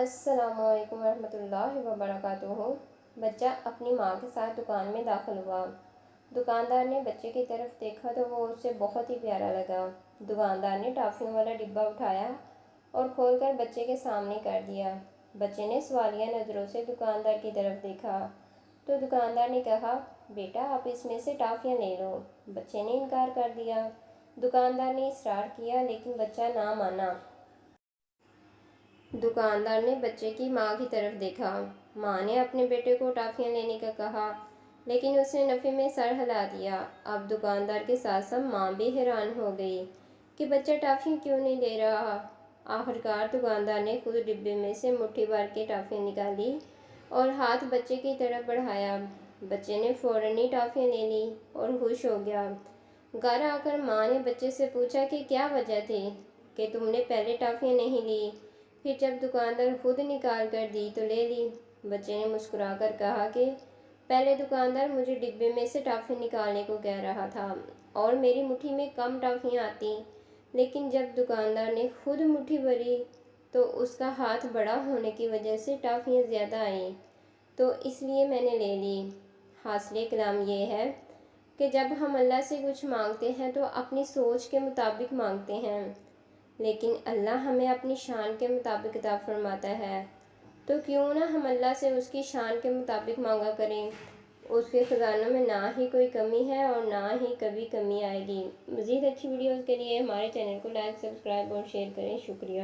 السلام علیکم ورحمۃ اللہ وبرکاتہ۔ بچہ اپنی ماں کے ساتھ دکان میں داخل ہوا۔ دکاندار نے بچے کی طرف دیکھا تو وہ اسے بہت ہی پیارا لگا۔ دکاندار نے ٹافیوں والا ڈبہ اٹھایا اور کھول کر بچے کے سامنے کر دیا۔ بچے نے سوالیہ نظروں سے دکاندار کی طرف دیکھا تو دکاندار نے کہا، بیٹا آپ اس میں سے ٹافیاں لے لو۔ بچے نے انکار کر دیا۔ دکاندار نے اصرار کیا لیکن بچہ نہ مانا۔ دکاندار نے بچے کی ماں کی طرف دیکھا۔ ماں نے اپنے بیٹے کو ٹافیاں لینے کا کہا لیکن اس نے نفی میں سر ہلا دیا۔ اب دکاندار کے ساتھ ساتھ ماں بھی حیران ہو گئی کہ بچہ ٹافیاں کیوں نہیں لے رہا۔ آخرکار دکاندار نے خود ڈبے میں سے مٹھی بھر کے ٹافیاں نکالی اور ہاتھ بچے کی طرف بڑھایا۔ بچے نے فوراً ہی ٹافیاں لے لی اور خوش ہو گیا۔ گھر آ کر ماں نے بچے سے پوچھا کہ کیا وجہ تھی کہ تم نے پہلے ٹافیاں نہیں لی، پھر جب دکاندار خود نکال کر دی تو لے لی۔ بچے نے مسکرا کر کہا کہ پہلے دکاندار مجھے ڈبے میں سے ٹافیاں نکالنے کو کہہ رہا تھا اور میری مٹھی میں کم ٹافیاں آتی، لیکن جب دکاندار نے خود مٹھی بھری تو اس کا ہاتھ بڑا ہونے کی وجہ سے ٹافیاں زیادہ آئیں تو اس لیے میں نے لے لی۔ حاصل کلام یہ ہے کہ جب ہم اللہ سے کچھ مانگتے ہیں تو اپنی سوچ کے مطابق مانگتے ہیں، لیکن اللہ ہمیں اپنی شان کے مطابق عطا فرماتا ہے، تو کیوں نہ ہم اللہ سے اس کی شان کے مطابق مانگا کریں۔ اس کے خزانوں میں نہ ہی کوئی کمی ہے اور نہ ہی کبھی کمی آئے گی۔ مزید اچھی ویڈیوز کے لیے ہمارے چینل کو لائک، سبسکرائب اور شیئر کریں۔ شکریہ۔